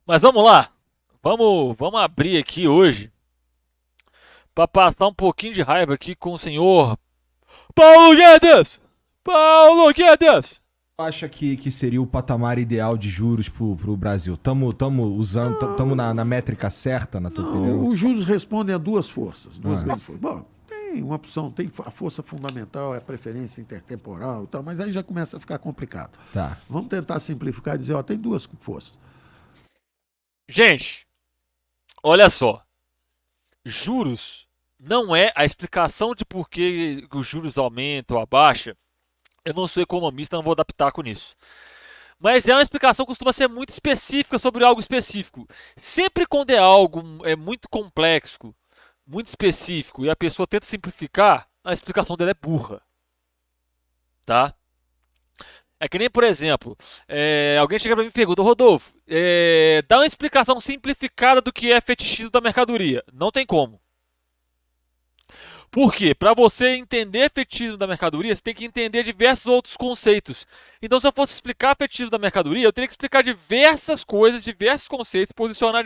Mas vamos lá. Vamos abrir aqui hoje para passar um pouquinho de raiva aqui com o senhor Paulo Guedes. Paulo Guedes. Acha que seria o patamar ideal de juros pro Brasil? Tamo usando, tamo na métrica certa, na tua opinião? Não, os juros respondem a duas forças, duas Ah, grandes forças. Bom, tem uma opção, tem a força fundamental, é a preferência intertemporal e tal, mas aí já começa a ficar complicado. tá. Vamos tentar simplificar e dizer, ó, tem duas forças. Gente, olha só. Juros não é a explicação de por que os juros aumentam ou abaixam. Eu não sou economista, não vou adaptar com isso. Mas é uma explicação que costuma ser muito específica sobre algo específico. Sempre quando é algo muito complexo, muito específico, e a pessoa tenta simplificar, a explicação dela é burra. Tá? É que nem, por exemplo, alguém chega para mim e pergunta, Rodolfo, dá uma explicação simplificada do que é fetichismo da mercadoria. Não tem como. Por quê? Para você entender fetichismo da mercadoria, você tem que entender diversos outros conceitos. Então, se eu fosse explicar fetichismo da mercadoria, eu teria que explicar diversas coisas, diversos conceitos, posicionar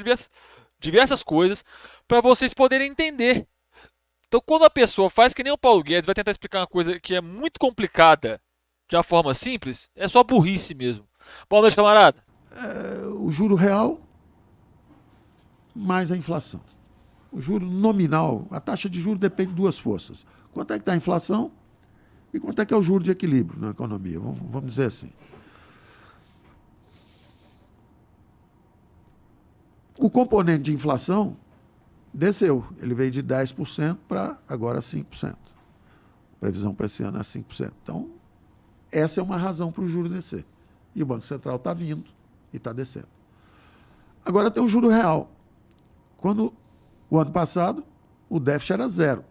diversas coisas para vocês poderem entender. Então, quando a pessoa faz que nem o Paulo Guedes, vai tentar explicar uma coisa que é muito complicada de uma forma simples, é só burrice mesmo. Boa noite, camarada. O juro real mais a inflação. O juro nominal, a taxa de juros depende de duas forças. Quanto é que está a inflação e quanto é que é o juro de equilíbrio na economia, vamos dizer assim. O componente de inflação desceu. Ele veio de 10% para agora 5%. A previsão para esse ano é 5%. Então, essa é uma razão para o juro descer. E o Banco Central está vindo e está descendo. Agora tem o juro real. Quando o ano passado o déficit era zero.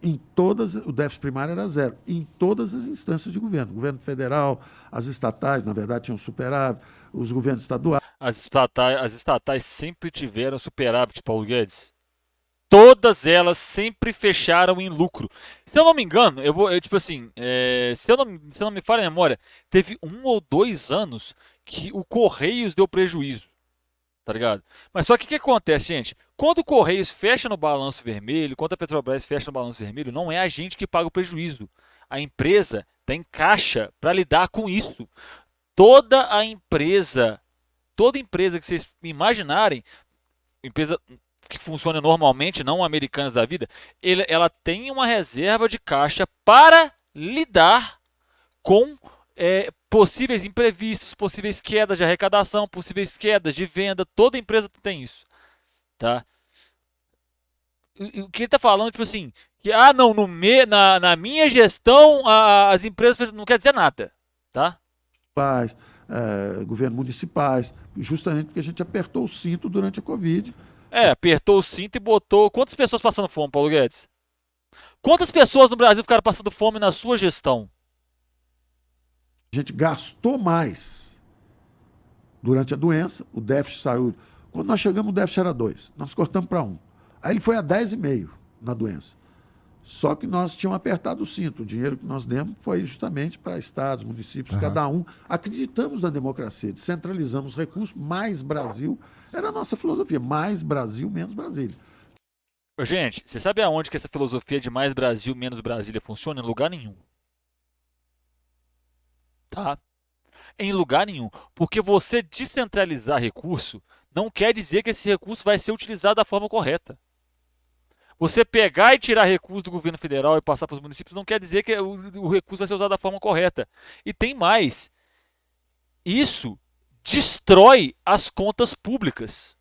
O déficit primário era zero. Em todas as instâncias de governo. O governo federal, as estatais, na verdade, tinham superávit, os governos estaduais. As estatais sempre tiveram superávit, Paulo Guedes. Todas elas sempre fecharam em lucro. Se eu não me engano, tipo assim, se eu não me falha a memória, teve 1 ou 2 anos que o Correios deu prejuízo, tá ligado? Mas só que o que acontece, gente? Quando o Correios fecha no balanço vermelho, quando a Petrobras fecha no balanço vermelho, não é a gente que paga o prejuízo. A empresa tem caixa para lidar com isso. Toda a empresa, toda empresa que vocês imaginarem, empresa que funciona normalmente, não americanas da vida, ela tem uma reserva de caixa para lidar com possíveis imprevistos, possíveis quedas de arrecadação, possíveis quedas de venda. Toda empresa tem isso, tá? O que ele está falando, tipo assim, que não, na minha gestão as empresas não quer dizer nada, tá? Governos municipais, justamente porque a gente apertou o cinto durante a Covid. Apertou o cinto e botou. Quantas pessoas passando fome, Paulo Guedes? Quantas pessoas no Brasil ficaram passando fome na sua gestão? A gente gastou mais durante a doença, o déficit saiu. Quando nós chegamos, o déficit era 2, nós cortamos para 1. Aí ele foi a 10,5 na doença. Só que nós tínhamos apertado o cinto. O dinheiro que nós demos foi justamente para estados, municípios, cada um. Acreditamos na democracia, descentralizamos recursos, mais Brasil. Era a nossa filosofia, mais Brasil, menos Brasília. Gente, você sabe aonde que essa filosofia de mais Brasil, menos Brasília funciona? Em lugar nenhum. Tá? Em lugar nenhum. Porque você descentralizar recurso não quer dizer que esse recurso vai ser utilizado da forma correta. Você pegar e tirar recursos do governo federal e passar para os municípios não quer dizer que o recurso vai ser usado da forma correta. E tem mais. Isso destrói as contas públicas.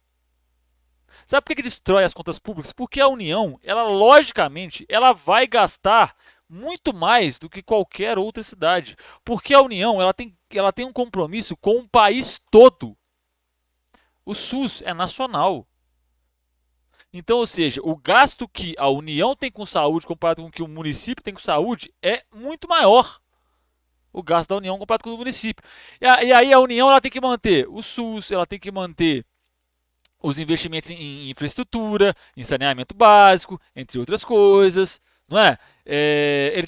Sabe por que destrói as contas públicas? Porque a União, ela logicamente, ela vai gastar muito mais do que qualquer outra cidade. Porque a União, ela tem um compromisso com o país todo. O SUS é nacional. Então, ou seja, o gasto que a União tem com saúde comparado com o que o município tem com saúde é muito maior. O gasto da União comparado com o do município. E aí a União ela tem que manter o SUS, ela tem que manter os investimentos em infraestrutura, em saneamento básico, entre outras coisas, não é? Ele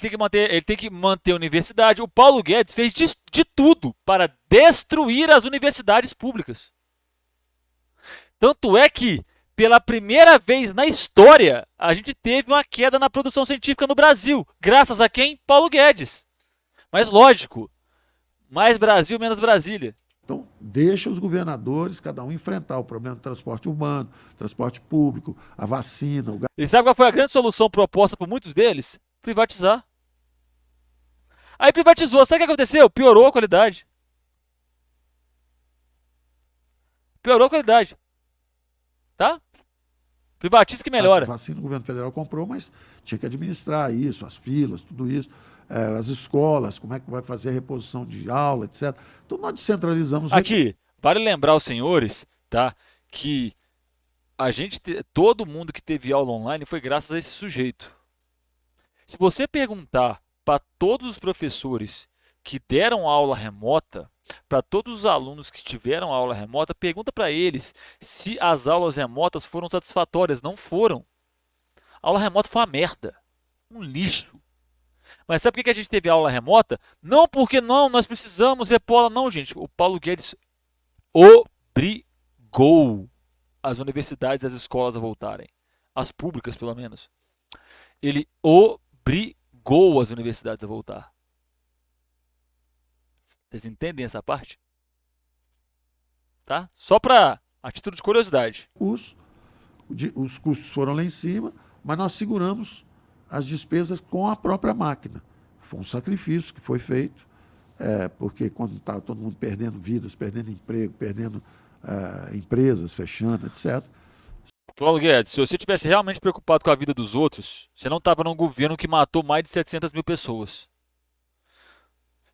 tem que manter a universidade. O Paulo Guedes fez de tudo para destruir as universidades públicas. Tanto é que, pela primeira vez na história, a gente teve uma queda na produção científica no Brasil. Graças a quem? Paulo Guedes. Mas lógico, mais Brasil, menos Brasília. Então, deixa os governadores, cada um enfrentar o problema do transporte urbano, transporte público, a vacina. E sabe qual foi a grande solução proposta por muitos deles? Privatizar. Aí privatizou, sabe o que aconteceu? Piorou a qualidade. Piorou a qualidade. Tá? Privatiza que melhora. A vacina o governo federal comprou, mas tinha que administrar isso, as filas, tudo isso. As escolas, como é que vai fazer a reposição de aula, etc. Então nós descentralizamos. Aqui, vale lembrar aos senhores, tá, que todo mundo que teve aula online foi graças a esse sujeito. Se você perguntar para todos os professores que deram aula remota, para todos os alunos que tiveram aula remota, pergunta para eles se as aulas remotas foram satisfatórias. Não foram. A aula remota foi uma merda. Um lixo. Mas sabe por que a gente teve aula remota? Não porque nós precisamos repor aula. Não, gente. O Paulo Guedes obrigou as universidades e as escolas a voltarem. As públicas, pelo menos. Ele obrigou as universidades a voltar. Vocês entendem essa parte? Tá? Só para a título de curiosidade. Os custos foram lá em cima, mas nós seguramos as despesas com a própria máquina. Foi um sacrifício que foi feito, porque quando estava todo mundo perdendo vidas, perdendo emprego, perdendo empresas fechando, etc. Paulo Guedes, se você tivesse realmente preocupado com a vida dos outros, você não estava num governo que matou mais de 700 mil pessoas.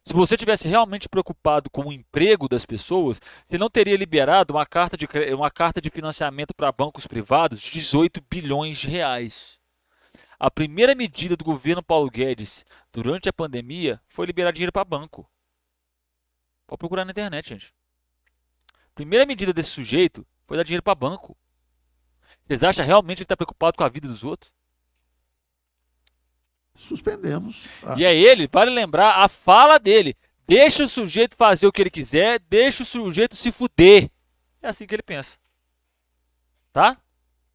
Se você tivesse realmente preocupado com o emprego das pessoas, você não teria liberado uma carta de financiamento para bancos privados de 18 bilhões de reais. A primeira medida do governo Paulo Guedes durante a pandemia foi liberar dinheiro para banco. Pode procurar na internet, gente. A primeira medida desse sujeito foi dar dinheiro para banco. Vocês acham realmente que ele está preocupado com a vida dos outros? Suspendemos. E é ele, vale lembrar, a fala dele. Deixa o sujeito fazer o que ele quiser, deixa o sujeito se fuder. É assim que ele pensa. Tá?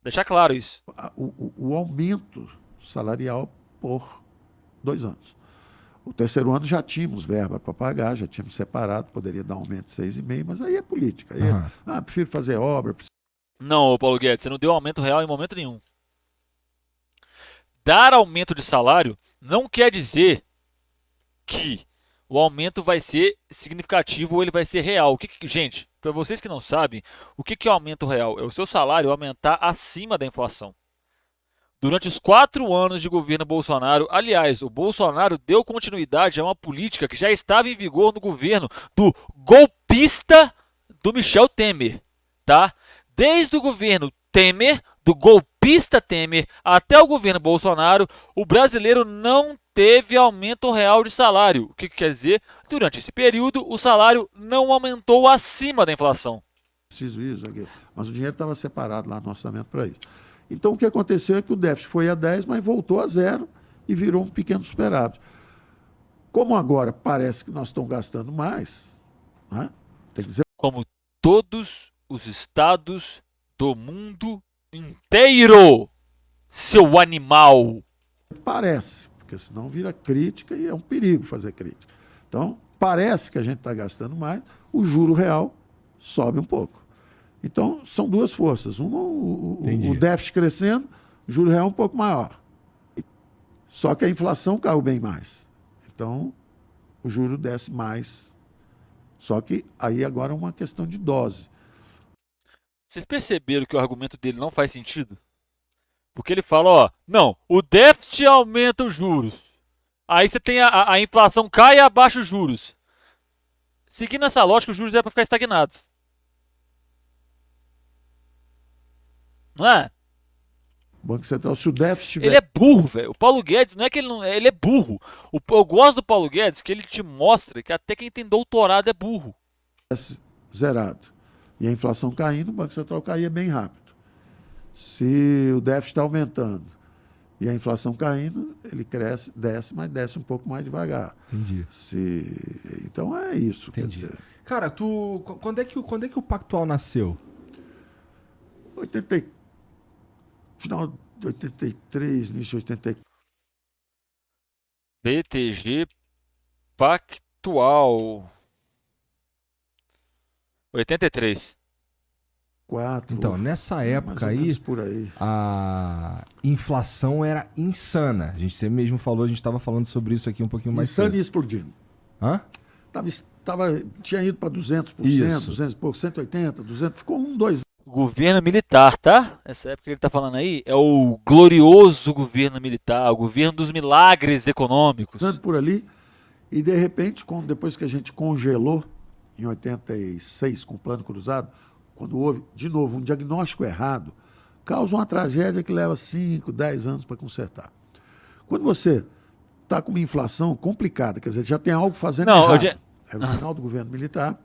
Deixar claro isso. O aumento salarial por 2 anos. O terceiro ano já tínhamos verba para pagar, já tínhamos separado, poderia dar um aumento de 6,5, mas aí é política. Aí prefiro fazer obra. Não, Paulo Guedes, você não deu aumento real em momento nenhum. Dar aumento de salário não quer dizer que o aumento vai ser significativo ou ele vai ser real. Gente, para vocês que não sabem, o que é aumento real? É o seu salário aumentar acima da inflação. Durante os 4 anos de governo Bolsonaro, aliás, o Bolsonaro deu continuidade a uma política que já estava em vigor no governo do golpista do Michel Temer, tá? Desde o governo Temer, do golpista Temer, até o governo Bolsonaro, o brasileiro não teve aumento real de salário. O que quer dizer? Durante esse período, o salário não aumentou acima da inflação. Preciso isso, mas o dinheiro estava separado lá no orçamento para isso. Então, o que aconteceu é que o déficit foi a 10, mas voltou a 0 e virou um pequeno superávit. Como agora parece que nós estamos gastando mais, né? Tem que dizer... Como todos os estados do mundo inteiro, seu animal. Parece, porque senão vira crítica e é um perigo fazer crítica. Então, parece que a gente está gastando mais, o juro real sobe um pouco. Então, são duas forças. Uma, o déficit crescendo, o juro real um pouco maior. Só que a inflação caiu bem mais. Então, o juro desce mais. Só que aí agora é uma questão de dose. Vocês perceberam que o argumento dele não faz sentido? Porque ele fala, ó, não, o déficit aumenta os juros. Aí você tem a inflação cai e abaixa os juros. Seguindo essa lógica, os juros é para ficar estagnado. Não é? O Banco Central, se o déficit tiver... Ele é burro, velho. O Paulo Guedes, não é que ele não... Ele é burro. Eu gosto do Paulo Guedes que ele te mostra que até quem tem doutorado é burro. Zerado. E a inflação caindo, o Banco Central caía bem rápido. Se o déficit está aumentando e a inflação caindo, ele cresce, desce, mas desce um pouco mais devagar. Entendi. Então é isso. Entendi. Cara, quando é que o Pactual nasceu? final de 83, início de 84. BTG Pactual. 83. Então, nessa mais época ou aí, menos por aí. a inflação era insana. Você mesmo falou, a gente estava falando sobre isso aqui um pouquinho mais Insano cedo. e explodindo. Hã? Tinha ido para 200%, Isso. 200 e pouco, 180, 200, ficou 2 Governo militar, tá? Essa época que ele tá falando aí é o glorioso governo militar, o governo dos milagres econômicos. anos por ali. E, de repente, depois que a gente congelou, em 86, com o plano cruzado, quando houve, de novo, um diagnóstico errado, causa uma tragédia que leva 5, 10 anos para consertar. Quando você está com uma inflação complicada, quer dizer, já tem algo fazendo errado. Era o final do governo militar,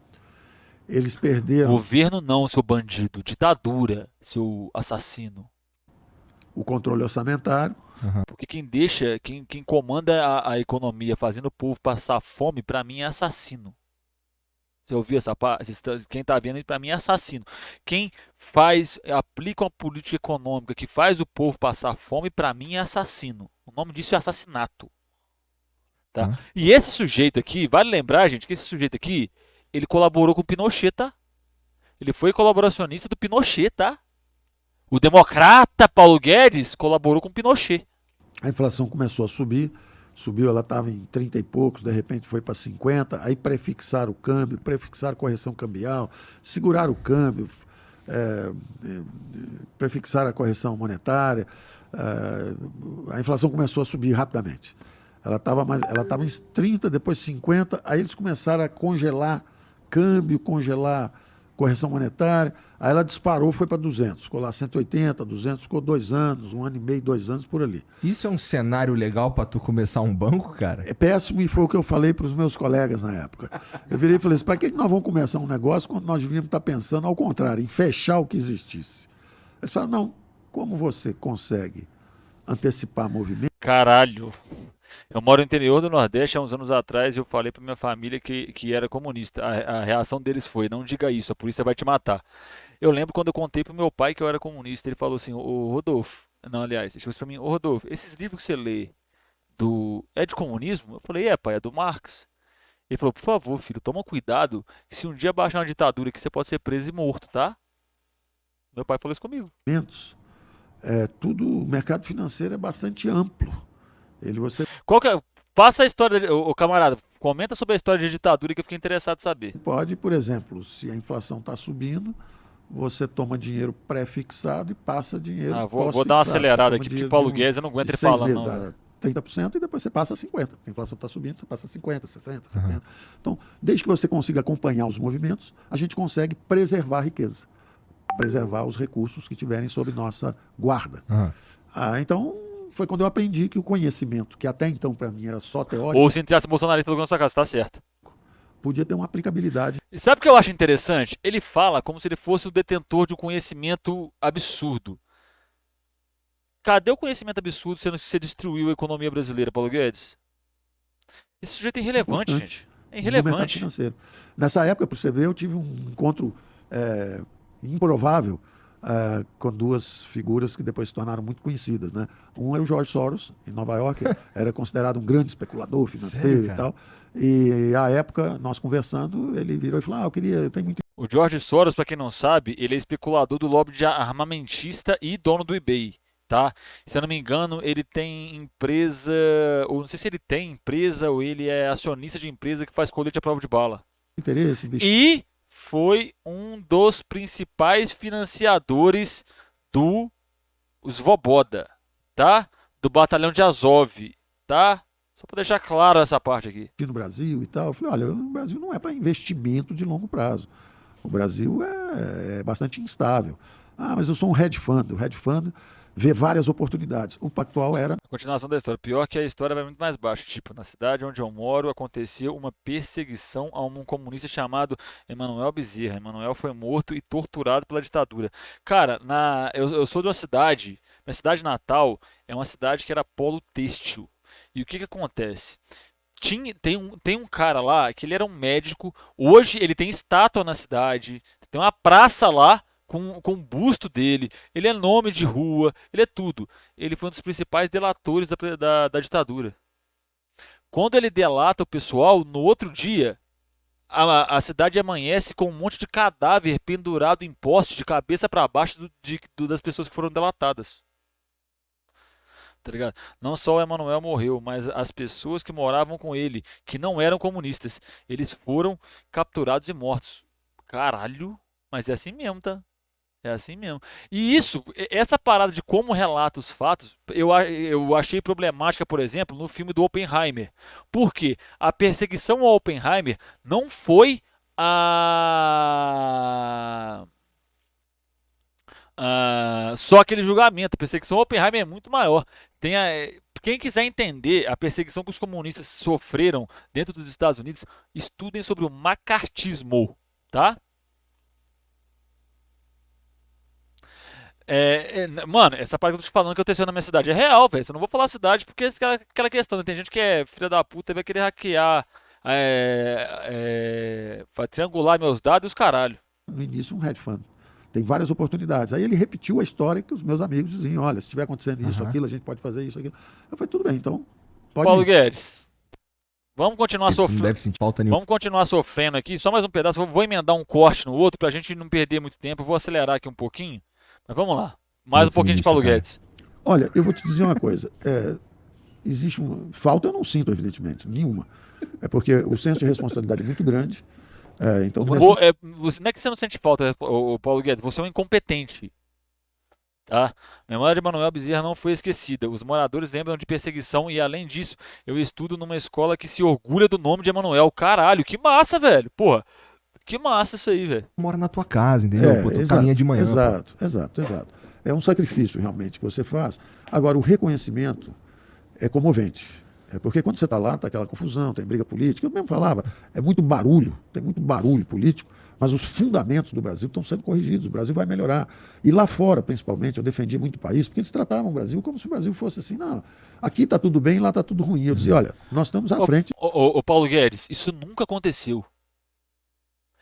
eles perderam... Governo não, seu bandido. Ditadura, seu assassino. O controle orçamentário. Porque quem comanda a economia fazendo o povo passar fome, pra mim é assassino. Você ouviu essa parte? Quem tá vendo, pra mim é assassino. Quem aplica uma política econômica que faz o povo passar fome, pra mim é assassino. O nome disso é assassinato. Tá? E esse sujeito aqui, vale lembrar, gente, que esse sujeito aqui, ele colaborou com o Pinochet, tá? Ele foi colaboracionista do Pinochet, tá? O democrata Paulo Guedes colaborou com o Pinochet. A inflação começou a subir, ela estava em 30 e poucos, de repente foi para 50, aí prefixaram o câmbio, prefixaram a correção cambial, seguraram o câmbio, prefixaram a correção monetária, a inflação começou a subir rapidamente. Ela estava em 30, depois 50, aí eles começaram a congelar câmbio, congelar correção monetária, aí ela disparou, foi para 200, ficou lá 180, 200, ficou 2 anos, 1 ano e meio, 2 anos por ali. Isso é um cenário legal para tu começar um banco, cara? É péssimo e foi o que eu falei para os meus colegas na época. Eu virei e falei assim, para que nós vamos começar um negócio quando nós devíamos estar pensando ao contrário, em fechar o que existisse? Eles falaram, não, como você consegue antecipar movimento? Caralho! Eu moro no interior do Nordeste há uns anos atrás e eu falei pra minha família que era comunista. A reação deles foi, não diga isso, a polícia vai te matar. Eu lembro quando eu contei pro meu pai que eu era comunista, ele falou assim, ô Rodolfo, não, aliás, ele chegou assim pra mim, ô Rodolfo, esses livros que você lê é de comunismo? Eu falei, pai, é do Marx. Ele falou, por favor, filho, toma cuidado, que se um dia baixar uma ditadura aqui, você pode ser preso e morto, tá? Meu pai falou isso comigo. O mercado financeiro é bastante amplo. Passa a história, ô camarada, comenta sobre a história de ditadura que eu fiquei interessado em saber. Pode, por exemplo, se a inflação está subindo, você toma dinheiro pré-fixado e passa dinheiro pós-fixado. Vou dar uma acelerada aqui, porque o Paulo Guedes eu não aguento ele falando, não. 30% e depois você passa a 50%. Porque a inflação está subindo, você passa a 50%, 60%, 70%. Então, desde que você consiga acompanhar os movimentos, a gente consegue preservar a riqueza, preservar os recursos que tiverem sob nossa guarda. Então, foi quando eu aprendi que o conhecimento, que até então para mim era só teórico... Ou se entrasse bolsonarista do nossa casa, tá certo. Podia ter uma aplicabilidade. E sabe o que eu acho interessante? Ele fala como se ele fosse o detentor de um conhecimento absurdo. Cadê o conhecimento absurdo sendo que você destruiu a economia brasileira, Paulo Guedes? Esse sujeito é irrelevante, gente. É irrelevante. Nessa época, para você ver, eu tive um encontro improvável com 2 figuras que depois se tornaram muito conhecidas, né? Um era o George Soros, em Nova York, era considerado um grande especulador financeiro. Sério, e tal. E à época, nós conversando, ele virou e falou, eu tenho muito... O George Soros, para quem não sabe, ele é especulador do lobby de armamentista e dono do eBay, tá? Se eu não me engano, ele tem empresa, ou não sei se ele tem empresa ou ele é acionista de empresa que faz colete à prova de bala. Interesse, bicho. E foi um dos principais financiadores do Svoboda, tá? Do batalhão de Azov, tá? Só para deixar claro essa parte aqui. No Brasil e tal, eu falei, olha, o Brasil não é para investimento de longo prazo. O Brasil é bastante instável. Mas eu sou um hedge fund. O hedge fund vê várias oportunidades. O Pactual era... A continuação da história. Pior que a história vai muito mais baixo. Tipo, na cidade onde eu moro aconteceu uma perseguição a um comunista chamado Emanuel Bezerra. Emanuel foi morto e torturado pela ditadura. Cara, eu sou de uma cidade, minha cidade natal é uma cidade que era polo têxtil. E o que acontece? Tem um cara lá que ele era um médico, hoje ele tem estátua na cidade, tem uma praça lá com o busto dele, ele é nome de rua, ele é tudo. Ele foi um dos principais delatores da ditadura. Quando ele delata o pessoal, no outro dia, a cidade amanhece com um monte de cadáver pendurado em poste de cabeça para baixo das pessoas que foram delatadas. Tá ligado? Não só o Emanuel morreu, mas as pessoas que moravam com ele, que não eram comunistas, eles foram capturados e mortos. Caralho, mas é assim mesmo, tá? É assim mesmo. E essa parada de como relata os fatos, eu achei problemática, por exemplo, no filme do Oppenheimer. Por quê? A perseguição ao Oppenheimer não foi só aquele julgamento. A perseguição ao Oppenheimer é muito maior. Quem quiser entender a perseguição que os comunistas sofreram dentro dos Estados Unidos, estudem sobre o macartismo, tá? Mano, essa parte que eu tô te falando que aconteceu na minha cidade é real, velho. Eu não vou falar cidade porque é aquela questão, né? Tem gente que é filha da puta e vai querer hackear, vai triangular meus dados e os caralho. No início, um hedge fund. Tem várias oportunidades. Aí ele repetiu a história que os meus amigos diziam: olha, se estiver acontecendo isso, aquilo, a gente pode fazer isso, aquilo. Eu falei: tudo bem, então pode Paulo ir. Guedes, vamos continuar Não sofrendo. deve sentir falta nenhuma. Vamos continuar sofrendo aqui. Só mais um pedaço. Vou emendar um corte no outro pra gente não perder muito tempo. Eu vou acelerar aqui um pouquinho. Mas vamos lá. Mais um pouquinho de Paulo Guedes. Olha, eu vou te dizer uma coisa. Existe falta, eu não sinto, evidentemente, nenhuma. É porque o senso de responsabilidade é muito grande. Então, Não é que você não sente falta, Paulo Guedes. Você é um incompetente. Tá? A memória de Manuel Bezerra não foi esquecida. Os moradores lembram de perseguição e, além disso, eu estudo numa escola que se orgulha do nome de Emanuel. Caralho, que massa, velho. Porra, que massa isso aí, velho. Mora na tua casa, entendeu? Pô, tu caminha de manhã. Exato. É um sacrifício realmente que você faz. Agora, o reconhecimento é comovente. Porque quando você está lá, está aquela confusão, tem briga política. Eu mesmo falava, é muito barulho, tem muito barulho político, mas os fundamentos do Brasil estão sendo corrigidos, o Brasil vai melhorar. E lá fora, principalmente, eu defendi muito o país, porque eles tratavam o Brasil como se o Brasil fosse assim, não, aqui está tudo bem, lá está tudo ruim. Eu dizia, olha, nós estamos à frente. Ô, Paulo Guedes, isso nunca aconteceu.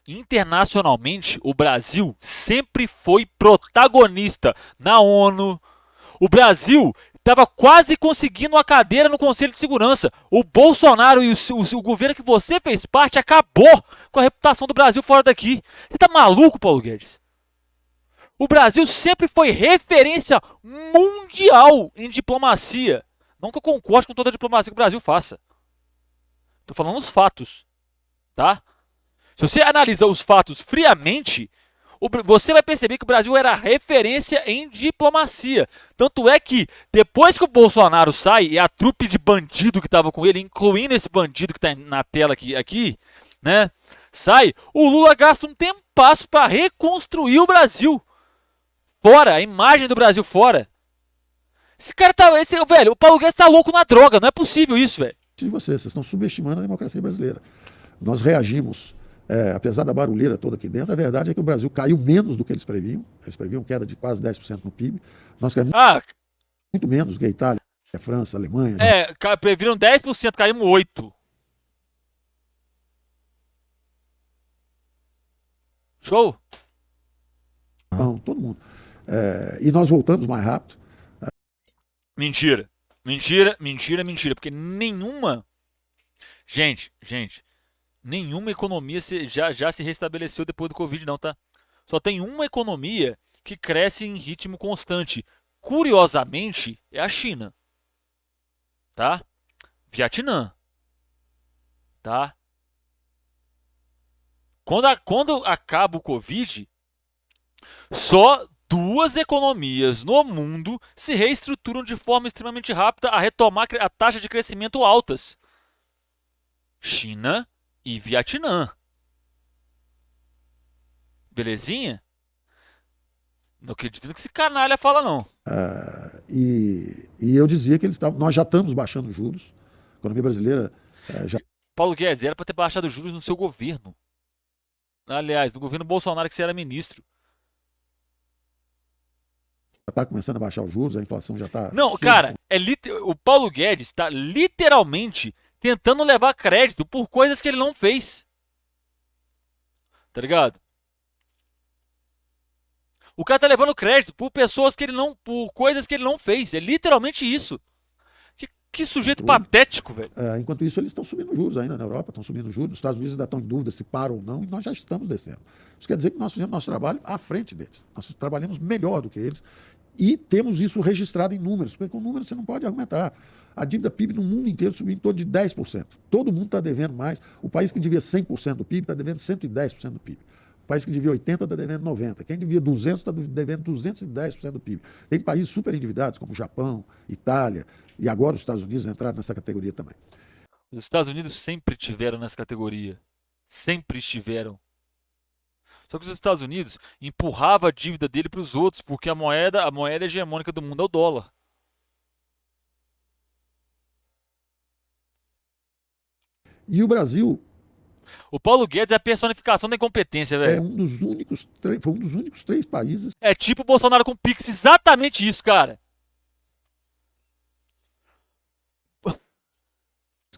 Internacionalmente, o Brasil sempre foi protagonista na ONU. O Brasil estava quase conseguindo uma cadeira no Conselho de Segurança. O Bolsonaro e o governo que você fez parte acabou com a reputação do Brasil fora daqui. Você tá maluco, Paulo Guedes? O Brasil sempre foi referência mundial em diplomacia. Não que eu concorde com toda a diplomacia que o Brasil faça. Tô falando os fatos, tá? Se você analisa os fatos friamente, você vai perceber que o Brasil era referência em diplomacia. Tanto é que, depois que o Bolsonaro sai, e a trupe de bandido que estava com ele, incluindo esse bandido que está na tela aqui, né, sai, o Lula gasta um tempasso para reconstruir o Brasil. Fora, a imagem do Brasil fora. Velho, o Paulo Guedes tá louco na droga, não é possível isso, velho. Vocês estão subestimando a democracia brasileira. Nós reagimos. Apesar da barulheira toda aqui dentro, a verdade é que o Brasil caiu menos do que eles previam. Eles previam queda de quase 10% no PIB. Nós caímos muito menos do que a Itália, a França, a Alemanha. Previram 10%, caímos 8%. Show? Não, todo mundo. E nós voltamos mais rápido. Mentira. Porque nenhuma... Gente... Nenhuma economia já se restabeleceu depois do Covid, não, tá? Só tem uma economia que cresce em ritmo constante. Curiosamente, é a China. Tá? Vietnã. Tá? Quando acaba o Covid, só 2 economias no mundo se reestruturam de forma extremamente rápida a retomar a taxa de crescimento altas. China e Vietnã. Belezinha? Não acredito no que esse canalha fala, não. E eu dizia que nós já estamos baixando juros. A economia brasileira já... Paulo Guedes, era para ter baixado juros no seu governo. Aliás, no governo Bolsonaro, que você era ministro. Já está começando a baixar os juros, a inflação já está... Não, cara, o Paulo Guedes está literalmente tentando levar crédito por coisas que ele não fez. Tá ligado? O cara tá levando crédito por pessoas que ele não. Por coisas que ele não fez. É literalmente isso. Que sujeito patético, velho. Enquanto isso, eles estão subindo juros ainda na Europa, estão subindo juros. Os Estados Unidos ainda estão em dúvida se param ou não, e nós já estamos descendo. Isso quer dizer que nós fizemos nosso trabalho à frente deles. Nós trabalhamos melhor do que eles e temos isso registrado em números, porque com números você não pode argumentar. A dívida PIB no mundo inteiro subiu em torno de 10%. Todo mundo está devendo mais. O país que devia 100% do PIB está devendo 110% do PIB. O país que devia 80% está devendo 90%. Quem devia 200% está devendo 210% do PIB. Tem países super endividados, como o Japão, Itália, e agora os Estados Unidos entraram nessa categoria também. Os Estados Unidos sempre tiveram nessa categoria. Sempre estiveram. Só que os Estados Unidos empurrava a dívida dele para os outros, porque a moeda hegemônica do mundo é o dólar. E o Brasil O Paulo Guedes é a personificação da incompetência, velho. foi um dos únicos 3 países É tipo o Bolsonaro com o Pix, exatamente isso, cara.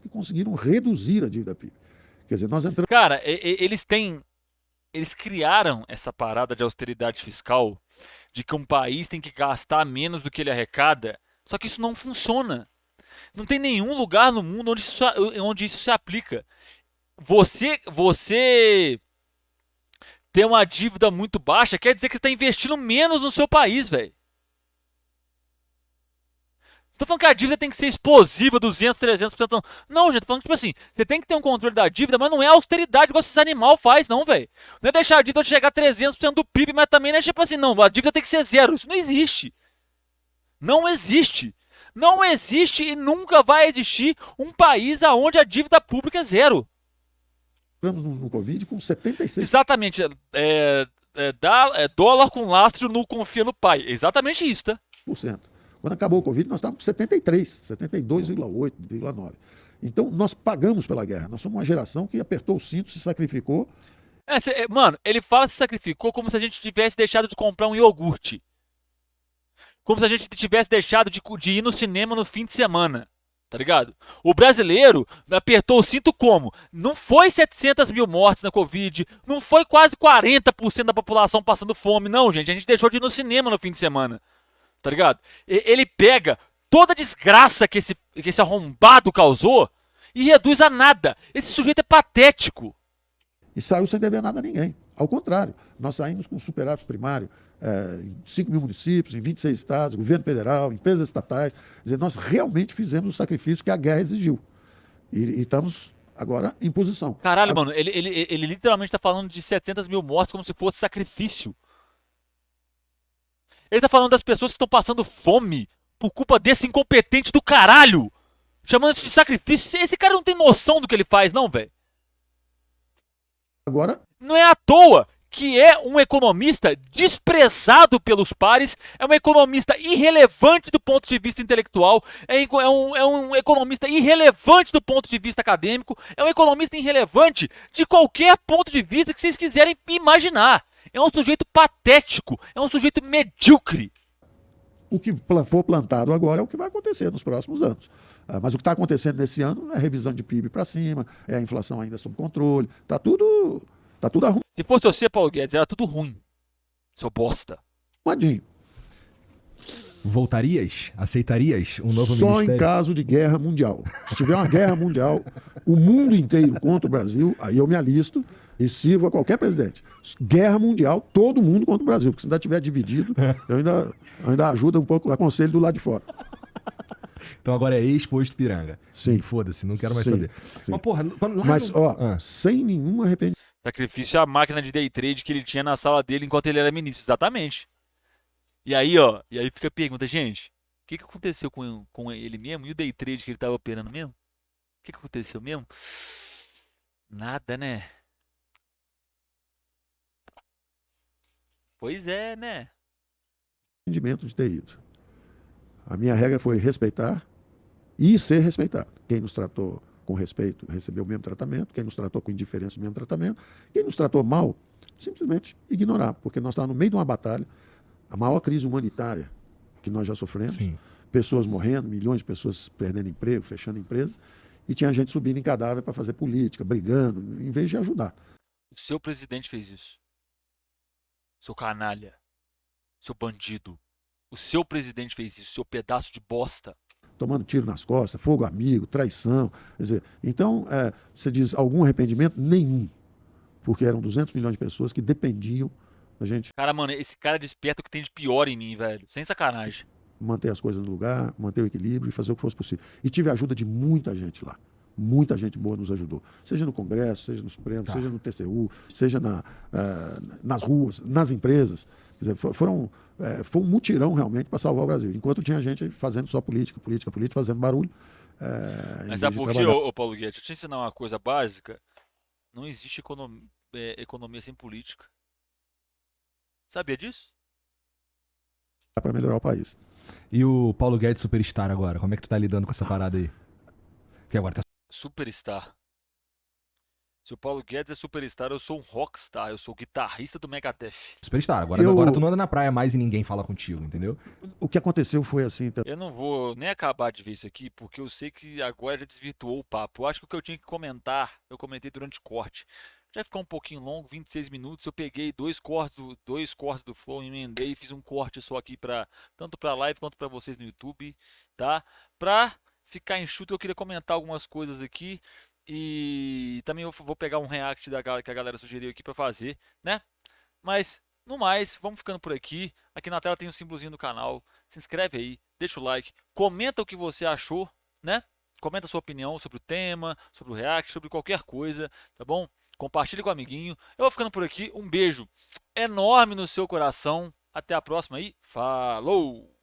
que conseguiram reduzir a dívida PIB. Quer dizer, nós entramos... Cara, eles criaram essa parada de austeridade fiscal, de que um país tem que gastar menos do que ele arrecada, só que isso não funciona. Não tem nenhum lugar no mundo onde isso se aplica. Você ter uma dívida muito baixa quer dizer que você está investindo menos no seu país, velho. Não tô falando que a dívida tem que ser explosiva, 200, 300%. Não, gente, tô falando que, tipo assim, você tem que ter um controle da dívida, mas não é austeridade igual esses animal faz, não, velho. Não é deixar a dívida chegar a 300% do PIB, mas também não é tipo assim, não, a dívida tem que ser zero. Isso não existe. Não existe. Não existe e nunca vai existir um país onde a dívida pública é zero. Entramos no Covid com 76%. Exatamente. Dólar com lastro no confia no pai. Exatamente isso, tá? Quando acabou o Covid, nós estávamos com 73%, 72,8%,9%. Então, nós pagamos pela guerra. Nós somos uma geração que apertou o cinto, se sacrificou. Mano, ele fala que se sacrificou como se a gente tivesse deixado de comprar um iogurte. Como se a gente tivesse deixado de ir no cinema no fim de semana. Tá ligado? O brasileiro apertou o cinto como? Não foi 700 mil mortes na Covid, não foi quase 40% da população passando fome, não, gente. A gente deixou de ir no cinema no fim de semana. Tá ligado? Ele pega toda a desgraça que esse arrombado causou e reduz a nada. Esse sujeito é patético. E saiu sem dever nada a ninguém. Ao contrário, nós saímos com superávit primário em 5 mil municípios, em 26 estados, governo federal, empresas estatais. Quer dizer, nós realmente fizemos o sacrifício que a guerra exigiu. E estamos agora em posição. Caralho, mano, ele literalmente tá falando de 700 mil mortes como se fosse sacrifício. Ele tá falando das pessoas que estão passando fome por culpa desse incompetente do caralho. Chamando isso de sacrifício. Esse cara não tem noção do que ele faz, não, velho. Agora, não é à toa que é um economista desprezado pelos pares, é um economista irrelevante do ponto de vista intelectual, é um economista irrelevante do ponto de vista acadêmico, é um economista irrelevante de qualquer ponto de vista que vocês quiserem imaginar. É um sujeito patético, é um sujeito medíocre. O que for plantado agora é o que vai acontecer nos próximos anos. Mas o que está acontecendo nesse ano é a revisão de PIB para cima, é a inflação ainda sob controle, tá tudo arrumado. Se fosse você, Paulo Guedes, era tudo ruim. Seu bosta. Madinho. Voltarias? Aceitarias um novo Só ministério? em caso de guerra mundial. Se tiver uma guerra mundial, o mundo inteiro contra o Brasil, aí eu me alisto e sirvo a qualquer presidente. Guerra mundial, todo mundo contra o Brasil. Porque se ainda estiver dividido, eu ainda ajudo um pouco, aconselho do lado de fora. Então agora é ex-posto Piranga. Sim. Foda-se, não quero mais Sim, saber. sim. Mas, porra, Mas, sem nenhum arrependimento. Sacrifício à máquina de day trade que ele tinha na sala dele enquanto ele era ministro. Exatamente. E aí, ó, fica a pergunta, gente, o que aconteceu com ele mesmo? E o day trade que ele tava operando mesmo? O que aconteceu mesmo? Nada, né? Pois é, né? De ter ido. A minha regra foi respeitar e ser respeitado. Quem nos tratou com respeito recebeu o mesmo tratamento, quem nos tratou com indiferença o mesmo tratamento, quem nos tratou mal, simplesmente ignorar, porque nós estávamos no meio de uma batalha, a maior crise humanitária que nós já sofremos, Sim. Pessoas morrendo, milhões de pessoas perdendo emprego, fechando empresas, e tinha gente subindo em cadáver para fazer política, brigando, em vez de ajudar. O seu presidente fez isso. Seu canalha. seu bandido. O seu presidente fez isso, seu pedaço de bosta. Tomando tiro nas costas, fogo amigo, traição. Quer dizer, então, você diz algum arrependimento? Nenhum. Porque eram 200 milhões de pessoas que dependiam da gente Cara, mano, esse cara desperta o que tem de pior em mim, velho. Sem sacanagem. manter as coisas no lugar, manter o equilíbrio e fazer o que fosse possível. E tive a ajuda de muita gente lá. Muita gente boa nos ajudou. Seja no Congresso, seja no Supremo, seja no TCU, seja nas ruas, nas empresas. Quer dizer, foi um mutirão realmente para salvar o Brasil. Enquanto tinha gente fazendo só política, fazendo barulho. Mas sabe por quê, ô Paulo Guedes? Deixa eu te ensinar uma coisa básica. Não existe economia sem política. Sabia disso? Para melhorar o país. E o Paulo Guedes Superstar agora? Como é que tu tá lidando com essa parada aí? Que agora tá Superstar. Se o Paulo Guedes é superstar, eu sou um rockstar. Eu sou guitarrista do Megadeth. Superstar. Agora tu não anda na praia mais e ninguém fala contigo, entendeu? O que aconteceu foi assim. Eu não vou nem acabar de ver isso aqui, porque eu sei que agora já desvirtuou o papo. Eu acho que o que eu tinha que comentar, eu comentei durante o corte. Já ficou um pouquinho longo, 26 minutos. Eu peguei dois cortes do Flow, emendei e fiz um corte só aqui tanto para live quanto para vocês no YouTube, tá? Pra ficar enxuto, eu queria comentar algumas coisas aqui e também eu vou pegar um react que a galera sugeriu aqui para fazer, né? Mas no mais, vamos ficando por aqui. Aqui na tela tem o símbolozinho do canal. Se inscreve aí, deixa o like, comenta o que você achou, né? Comenta a sua opinião sobre o tema, sobre o react, sobre qualquer coisa, tá bom? Compartilhe com o amiguinho. Eu vou ficando por aqui. Um beijo enorme no seu coração. Até a próxima aí. Falou!